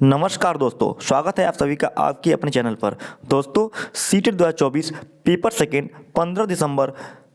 नमस्कार दोस्तों, स्वागत है आप सभी का आपके अपने चैनल पर। दोस्तों, सीटेट 2024 पेपर सेकेंड 15 दिसंबर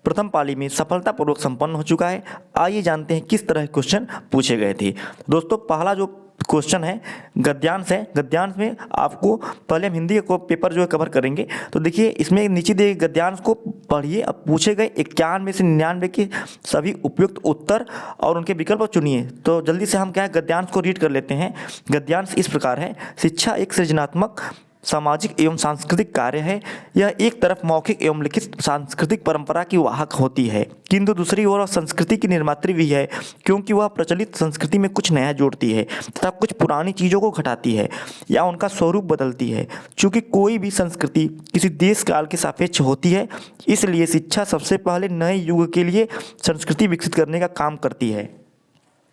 प्रथम पाली में सफलतापूर्वक संपन्न हो चुका है। आइए जानते हैं किस तरह के क्वेश्चन पूछे गए थे। दोस्तों, पहला जो क्वेश्चन है गद्यांश है। गद्यांश में आपको पहले हम हिंदी को पेपर जो है कवर करेंगे। तो देखिए, इसमें नीचे दिए गद्यांश को पढ़िए। अब पूछे गए 91 में से 99 के सभी उपयुक्त उत्तर और उनके विकल्प चुनिए। तो जल्दी से हम क्या है गद्यांश को रीड कर लेते हैं। गद्यांश इस प्रकार है। शिक्षा एक सृजनात्मक सामाजिक एवं सांस्कृतिक कार्य है। यह एक तरफ मौखिक एवं लिखित सांस्कृतिक परंपरा की वाहक होती है, किंतु दूसरी ओर संस्कृति की निर्मात्री भी है, क्योंकि वह प्रचलित संस्कृति में कुछ नया जोड़ती है तथा कुछ पुरानी चीज़ों को घटाती है या उनका स्वरूप बदलती है। चूँकि कोई भी संस्कृति किसी देश काल के सापेक्ष होती है, इसलिए शिक्षा सबसे पहले नए युग के लिए संस्कृति विकसित करने का काम करती है।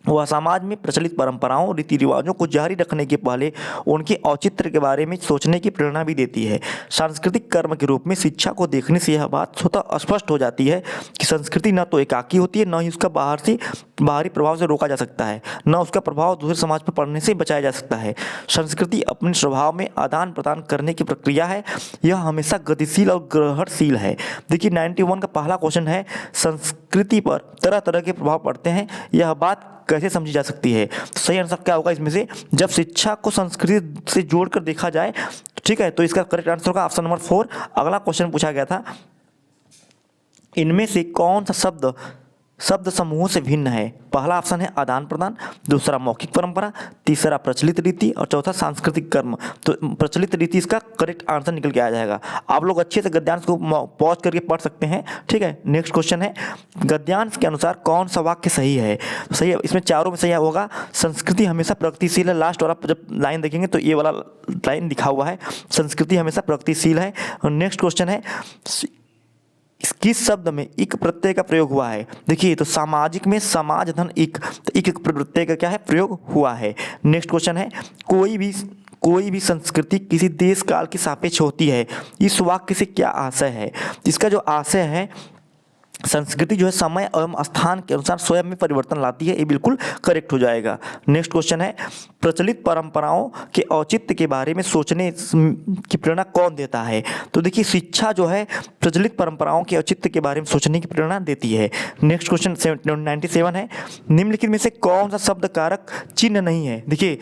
वह समाज में प्रचलित परंपराओं रीति रिवाजों को जारी रखने के पहले उनके औचित्य के बारे में सोचने की प्रेरणा भी देती है। सांस्कृतिक कर्म के रूप में शिक्षा को देखने से यह बात स्वतः स्पष्ट हो जाती है कि संस्कृति न तो एकाकी होती है, न ही उसका बाहरी प्रभाव से रोका जा सकता है, न उसका प्रभाव दूसरे समाज पर पड़ने से बचाया जा सकता है। संस्कृति अपने स्वभाव में आदान प्रदान करने की प्रक्रिया है। यह हमेशा गतिशील और ग्रहणशील है। देखिए, 91 का पहला क्वेश्चन है, संस्कृति पर तरह तरह के प्रभाव पड़ते हैं, यह बात कैसे समझी जा सकती है। तो सही आंसर क्या होगा इसमें से, जब शिक्षा को संस्कृति से जोड़कर देखा जाए। ठीक है, तो इसका करेक्ट आंसर होगा ऑप्शन नंबर 4। अगला क्वेश्चन पूछा गया था, इनमें से कौन सा शब्द समूहों से भिन्न है। पहला ऑप्शन है आदान प्रदान, दूसरा मौखिक परंपरा, तीसरा प्रचलित रीति और चौथा सांस्कृतिक कर्म। तो प्रचलित रीति इसका करेक्ट आंसर निकल के आ जाएगा। आप लोग अच्छे से गद्यांश को पॉज करके पढ़ सकते हैं। ठीक है, नेक्स्ट क्वेश्चन है, गद्यांश के अनुसार कौन सा वाक्य सही है। सही है, इसमें चारों में सही होगा। संस्कृति हमेशा प्रगतिशील है। लास्ट वाला जब लाइन देखेंगे तो ये वाला लाइन लिखा हुआ है, संस्कृति हमेशा प्रगतिशील है। और नेक्स्ट क्वेश्चन है, किस शब्द में इक प्रत्यय का प्रयोग हुआ है। देखिए, तो सामाजिक में समाज धन इक, तो इक प्रत्यय का क्या है प्रयोग हुआ है। नेक्स्ट क्वेश्चन है, कोई भी संस्कृति किसी देश काल के सापेक्ष होती है। इस वाक्य से क्या आशय है। इसका जो आशय है, संस्कृति जो है समय एवं स्थान के अनुसार स्वयं में परिवर्तन लाती है, ये बिल्कुल करेक्ट हो जाएगा। नेक्स्ट क्वेश्चन है, प्रचलित परंपराओं के औचित्य के बारे में सोचने की प्रेरणा कौन देता है। तो देखिए, शिक्षा जो है प्रचलित परंपराओं के औचित्य के बारे में सोचने की प्रेरणा देती है। नेक्स्ट क्वेश्चन 97 है, निम्नलिखित में से कौन सा शब्द कारक चिन्ह नहीं है। देखिए,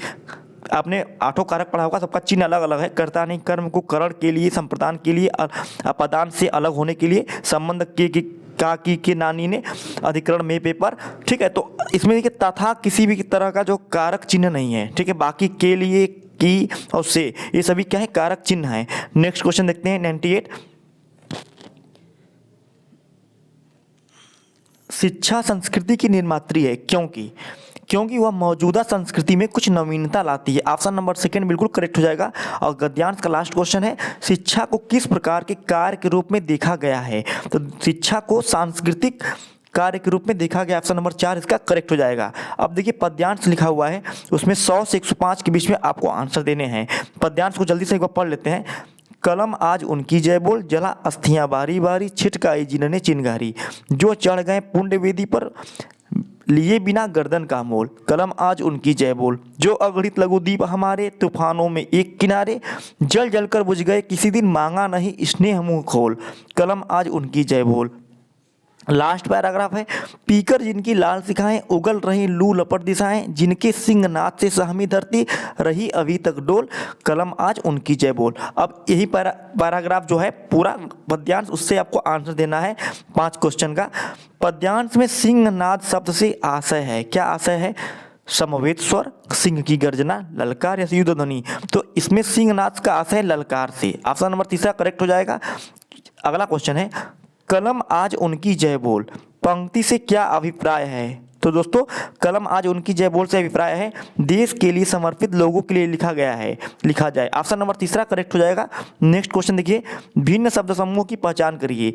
आपने 8 कारक पढ़ा होगा, सबका चिन्ह अलग अलग है। कर्ता नहीं कर्म को करण के लिए, संप्रदान के लिए, अपदान से अलग होने के लिए, संबंध के नानी ने, अधिकरण में पेपर। ठीक है, तो इसमें देखिए तथा किसी भी तरह का जो कारक चिन्ह नहीं है। ठीक है, बाकी के लिए, की और से, ये सभी क्या है कारक चिन्ह है। नेक्स्ट क्वेश्चन देखते हैं 98, शिक्षा संस्कृति की निर्मात्री है क्योंकि वह मौजूदा संस्कृति में कुछ नवीनता लाती है। ऑप्शन नंबर 2 बिल्कुल करेक्ट हो जाएगा। और गद्यांश का लास्ट क्वेश्चन है, शिक्षा को किस प्रकार के कार्य के रूप में देखा गया है। तो शिक्षा को सांस्कृतिक कार्य के रूप में देखा गया। ऑप्शन नंबर 4 इसका करेक्ट हो जाएगा। अब देखिए, पद्यांश लिखा हुआ है, उसमें 100 से 105 के बीच में आपको आंसर देने हैं। पद्यांश को जल्दी से एक बार पढ़ लेते हैं। कलम आज उनकी जय बोल, जला अस्थियां बारी बारी, छिटकाई जिन्होंने चिनगारी, जो चढ़ गए पुण्य वेदी पर, लिए बिना गर्दन का मोल। कलम आज उनकी जय बोल, जो अगणित लघु दीप हमारे, तूफानों में एक किनारे, जल जल कर बुझ गए किसी दिन, मांगा नहीं स्नेह मुँह खोल। कलम आज उनकी जय बोल। लास्ट पैराग्राफ है, पीकर जिनकी लाल शिखाएं, उगल रही लू लपट दिशाएं, जिनके सिंह नाच से सहमी धरती, रही अभी तक डोल। कलम आज उनकी जय बोल। अब यही पैराग्राफ जो है पूरा पद्यांश, उससे आपको आंसर देना है 5 क्वेश्चन का। पद्यांश में सिंहनाद शब्द से आशय है, क्या आशय है। समवेत स्वर, सिंह की गर्जना, ललकार या युद्ध ध्वनि। तो इसमें सिंहनाद का आशय है ललकार से। ऑप्शन नंबर 3 करेक्ट हो जाएगा। अगला क्वेश्चन है, कलम आज उनकी जय बोल, पंक्ति से क्या अभिप्राय है। तो दोस्तों, कलम आज उनकी जय बोल से अभिप्राय है, देश के लिए समर्पित लोगों के लिए लिखा जाए। ऑप्शन नंबर 3 करेक्ट हो जाएगा। नेक्स्ट क्वेश्चन देखिए, भिन्न शब्द समूह की पहचान करिए।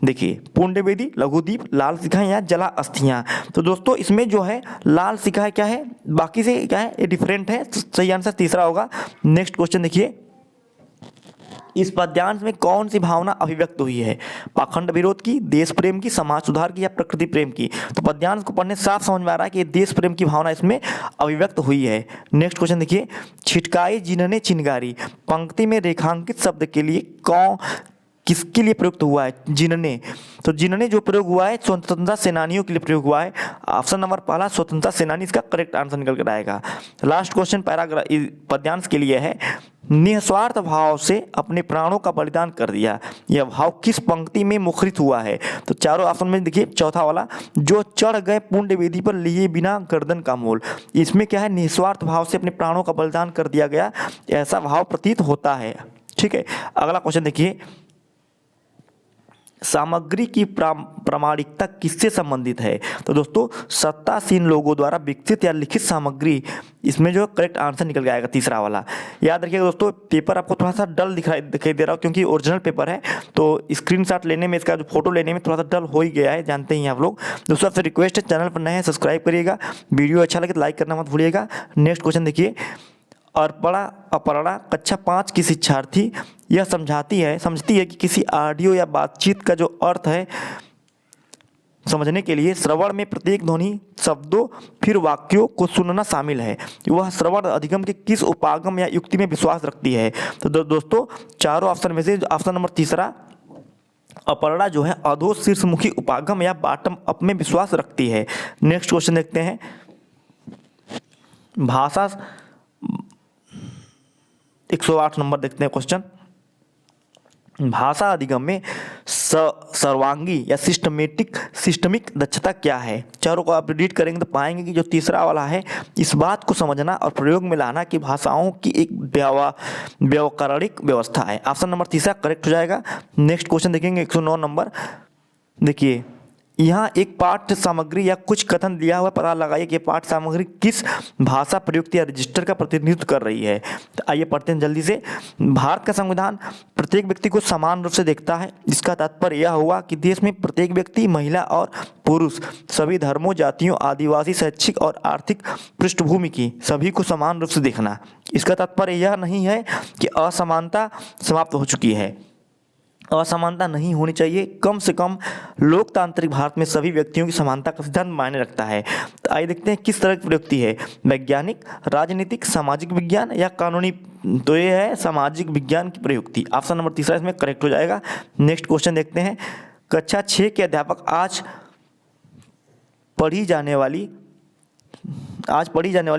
देखिए, पुण्यवेदी, लघुदीप, लाल शिखाएं या जला अस्थियां। तो दोस्तों, इसमें जो है लाल शिखाएं क्या है, बाकी से क्या है, ये डिफरेंट है। सही आंसर 3 होगा। नेक्स्ट क्वेश्चन देखिए, इस पद्यांश में कौन सी भावना अभिव्यक्त हुई है? पाखंड विरोध की, देश प्रेम की, समाज सुधार की या प्रकृति प्रेम की? तो पद्यांश को पढ़ने से साफ समझ में आ रहा है कि देश प्रेम की भावना इसमें अभिव्यक्त हुई है। नेक्स्ट क्वेश्चन देखिए, छिटकाई जिन्हने चिनगारी पंक्ति में रेखांकित शब्द के लिए कौन किसके लिए प्रयुक्त हुआ है? जिन्हने। तो जिन्हने जो प्रयोग हुआ है स्वतंत्रता सेनानियों के लिए प्रयोग हुआ है। ऑप्शन नंबर पहला स्वतंत्रता सेनानी इसका करेक्ट आंसर निकल कर आएगा। लास्ट क्वेश्चन पैराग्राफ पद्यांश के लिए है, निस्वार्थ भाव से अपने प्राणों का बलिदान कर दिया, यह भाव किस पंक्ति में मुखरित हुआ है? तो चारों ऑप्शन में देखिए, चौथा वाला, जो चढ़ गए पुण्य वेदी पर लिए बिना गर्दन का मोल, इसमें क्या है? निस्वार्थ भाव से अपने प्राणों का बलिदान कर दिया गया, ऐसा भाव प्रतीत होता है। ठीक है, अगला क्वेश्चन देखिए, सामग्री की प्रामाणिकता किससे संबंधित है? तो दोस्तों सत्तासीन लोगों द्वारा विकसित या लिखित सामग्री, इसमें जो करेक्ट आंसर निकल के आएगा तीसरा वाला। याद रखिएगा दोस्तों, पेपर आपको थोड़ा सा डल दिखाई दे रहा हो क्योंकि ओरिजिनल पेपर है, तो स्क्रीनशॉट लेने में, इसका जो फोटो लेने में थोड़ा सा डल हो ही गया है, जानते ही आप लोग। दोस्तों आपसे रिक्वेस्ट है, चैनल पर नए हैं सब्सक्राइब करिएगा, वीडियो अच्छा लगे तो लाइक करना मत भूलिएगा। नेक्स्ट क्वेश्चन देखिए, अपर्णा कक्षा 5 की शिक्षार्थी यह समझती है कि किसी ऑडियो या बातचीत का जो अर्थ है समझने के लिए श्रवण में प्रत्येक ध्वनि, शब्दों फिर वाक्यों को सुनना शामिल है। वह श्रवण अधिगम के किस उपागम या युक्ति में विश्वास रखती है? तो दोस्तों चारों ऑप्शन में से ऑप्शन नंबर तीसरा अपर्णा जो है अधो शीर्षमुखी उपागम या बॉटम अप में विश्वास रखती है। नेक्स्ट क्वेश्चन देखते हैं, भाषा 108 नंबर देखते हैं क्वेश्चन, भाषा अधिगम में सर्वांगी या सिस्टमिक दक्षता क्या है? चारों को आप रीड करेंगे तो पाएंगे कि जो तीसरा वाला है, इस बात को समझना और प्रयोग में लाना कि भाषाओं की एक व्याकरणिक व्यवस्था है। ऑप्शन नंबर तीसरा करेक्ट हो जाएगा। नेक्स्ट क्वेश्चन देखेंगे 109 नंबर, देखिए यहाँ एक पाठ्य सामग्री या कुछ कथन दिया हुआ, पता लगाइए कि पाठ्य सामग्री किस भाषा प्रयुक्त या रजिस्टर का प्रतिनिधित्व कर रही है। तो आइए पढ़ते हैं जल्दी से। भारत का संविधान प्रत्येक व्यक्ति को समान रूप से देखता है। इसका तात्पर्य यह हुआ कि देश में प्रत्येक व्यक्ति, महिला और पुरुष, सभी धर्मों, जातियों, आदिवासी, शैक्षिक और आर्थिक पृष्ठभूमि की सभी को समान रूप से देखना। इसका तात्पर्य यह नहीं है कि असमानता समाप्त हो चुकी है, असमानता नहीं होनी चाहिए, कम से कम लोकतांत्रिक भारत में सभी व्यक्तियों की समानता का सिद्धांत मायने रखता है। तो आइए देखते हैं किस तरह की प्रयुक्ति है, वैज्ञानिक, राजनीतिक, सामाजिक विज्ञान या कानूनी? तो ये है सामाजिक विज्ञान की प्रयुक्ति। ऑप्शन नंबर तीसरा इसमें करेक्ट हो जाएगा। नेक्स्ट क्वेश्चन देखते हैं, कक्षा 6 के अध्यापक आज पढ़ी जाने वाली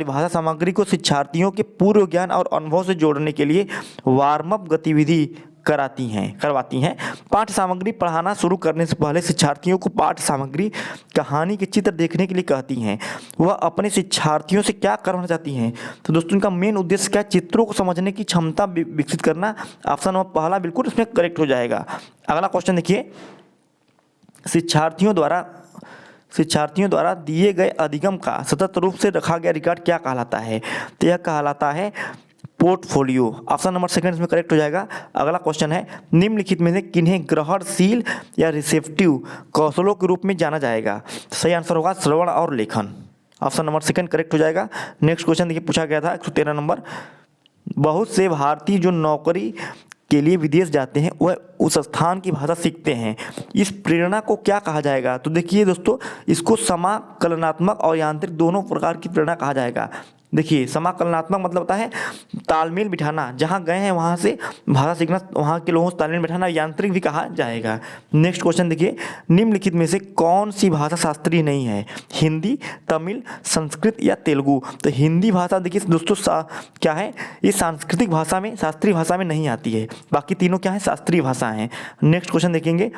भाषा सामग्री को शिक्षार्थियों के पूर्व ज्ञान और अनुभव से जोड़ने के लिए वार्म अप गतिविधि करवाती हैं। पाठ्य सामग्री पढ़ाना शुरू करने से पहले शिक्षार्थियों को पाठ्य सामग्री, कहानी के चित्र देखने के लिए कहती हैं। वह अपने शिक्षार्थियों से क्या करना चाहती हैं? तो दोस्तों इनका मेन उद्देश्य क्या है? चित्रों को समझने की क्षमता विकसित करना। ऑप्शन नंबर पहला बिल्कुल इसमें करेक्ट हो जाएगा। अगला क्वेश्चन देखिए, शिक्षार्थियों द्वारा दिए गए अधिगम का सतत रूप से रखा गया रिकॉर्ड क्या कहलाता है? तो यह कहलाता है पोर्टफोलियो। ऑप्शन नंबर सेकंड इसमें करेक्ट हो जाएगा। अगला क्वेश्चन है, निम्नलिखित में से किन्हें ग्रहणशील या रिसेप्टिव कौशलों के रूप में जाना जाएगा? सही आंसर होगा श्रवण और लेखन। ऑप्शन नंबर सेकंड करेक्ट हो जाएगा। नेक्स्ट क्वेश्चन देखिए पूछा गया था 113 नंबर, बहुत से भारतीय जो नौकरी के लिए विदेश जाते हैं वह उस स्थान की भाषा सीखते हैं, इस प्रेरणा को क्या कहा जाएगा? तो देखिए दोस्तों, इसको समाकलनात्मक और यांत्रिक दोनों प्रकार की प्रेरणा कहा जाएगा। देखिए समाकलनात्मक मतलब होता है तालमेल बिठाना, जहाँ गए हैं वहाँ से भाषा सीखना, वहाँ के लोगों से तालमेल बिठाना, यांत्रिक भी कहा जाएगा। नेक्स्ट क्वेश्चन देखिए, निम्नलिखित में से कौन सी भाषा शास्त्रीय नहीं है? हिंदी, तमिल, संस्कृत या तेलुगु? तो हिंदी भाषा देखिए दोस्तों क्या है, ये सांस्कृतिक भाषा में, शास्त्रीय भाषा में नहीं आती है। बाकी तीनों क्या है? शास्त्रीय भाषा हैं। नेक्स्ट क्वेश्चन देखेंगे,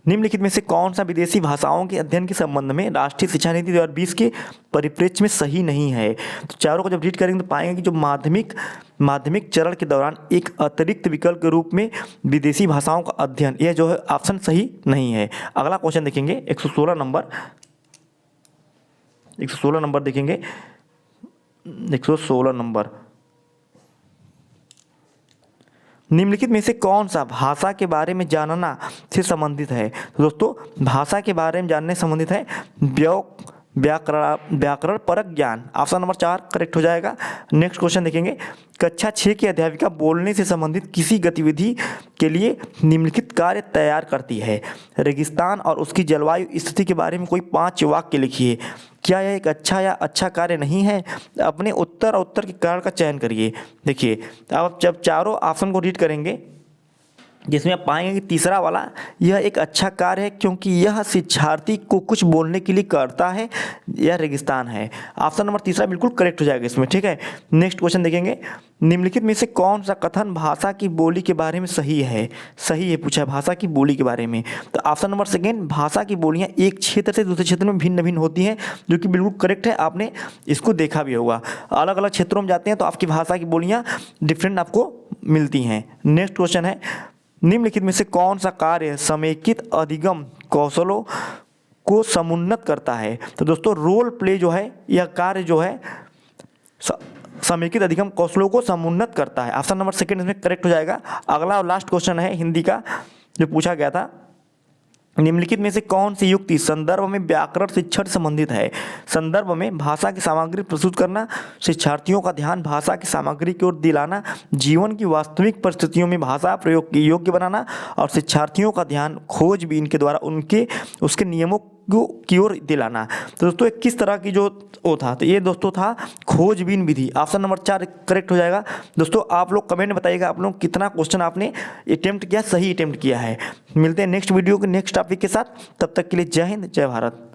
निम्नलिखित में से कौन सा विदेशी भाषाओं के अध्ययन के संबंध में राष्ट्रीय शिक्षा नीति 2020 के परिप्रेक्ष्य में सही नहीं है? तो चारों को जब रीड करेंगे तो पाएंगे कि जो माध्यमिक चरण के दौरान एक अतिरिक्त विकल्प के रूप में विदेशी भाषाओं का अध्ययन, यह जो है ऑप्शन सही नहीं है। अगला क्वेश्चन देखेंगे 116 नंबर देखेंगे 116 नंबर, निम्नलिखित में से कौन सा भाषा के बारे में जानना से संबंधित है? तो दोस्तों भाषा के बारे में जानने से संबंधित है व्याकरण परक ज्ञान, ऑप्शन नंबर 4 करेक्ट हो जाएगा। नेक्स्ट क्वेश्चन देखेंगे, कक्षा 6 की अध्यापिका बोलने से संबंधित किसी गतिविधि के लिए निम्नलिखित कार्य तैयार करती है। रेगिस्तान और उसकी जलवायु स्थिति के बारे में कोई 5 वाक्य लिखिए। क्या यह एक अच्छा या अच्छा कार्य नहीं है? अपने उत्तर और उत्तर के कारण का चयन करिए। देखिए, अब जब चारों ऑप्शन को रीड करेंगे, जिसमें आप पाएंगे कि तीसरा वाला यह एक अच्छा कार्य है क्योंकि यह शिक्षार्थी को कुछ बोलने के लिए करता है, यह रेगिस्तान है। ऑप्शन नंबर तीसरा बिल्कुल करेक्ट हो जाएगा इसमें, ठीक है। नेक्स्ट क्वेश्चन देखेंगे, निम्नलिखित में से कौन सा कथन भाषा की बोली के बारे में सही है? सही है पूछा है भाषा की बोली के बारे में, तो ऑप्शन नंबर सेकेंड, भाषा की बोलियाँ एक क्षेत्र से दूसरे क्षेत्र में भिन्न भिन्न होती हैं, जो कि बिल्कुल करेक्ट है। आपने इसको देखा भी होगा, अलग अलग क्षेत्रों में जाते हैं तो आपकी भाषा की बोलियाँ डिफरेंट आपको मिलती हैं। नेक्स्ट क्वेश्चन है, निम्नलिखित में से कौन सा कार्य समेकित अधिगम कौशलों को समुन्नत करता है? तो दोस्तों रोल प्ले जो है, यह कार्य जो है समेकित अधिगम कौशलों को समुन्नत करता है। ऑप्शन नंबर सेकंड इसमें करेक्ट हो जाएगा। अगला और लास्ट क्वेश्चन है हिंदी का, जो पूछा गया था, निम्नलिखित में से कौन सी युक्ति संदर्भ में व्याकरण शिक्षण संबंधित है? संदर्भ में भाषा की सामग्री प्रस्तुत करना, शिक्षार्थियों का ध्यान भाषा की सामग्री की ओर दिलाना, जीवन की वास्तविक परिस्थितियों में भाषा प्रयोग के योग्य बनाना, और शिक्षार्थियों का ध्यान खोजबीन के द्वारा उसके नियमों की ओर दिलाना। तो दोस्तों एक किस तरह की जो वो था, तो ये दोस्तों था खोजबीन विधि। ऑप्शन नंबर 4 करेक्ट हो जाएगा। दोस्तों आप लोग कमेंट में बताइएगा आप लोग कितना क्वेश्चन आपने अटेम्प्ट किया, सही अटेम्प्ट किया है। मिलते हैं नेक्स्ट वीडियो के नेक्स्ट टॉपिक के साथ, तब तक के लिए जय हिंद जय भारत।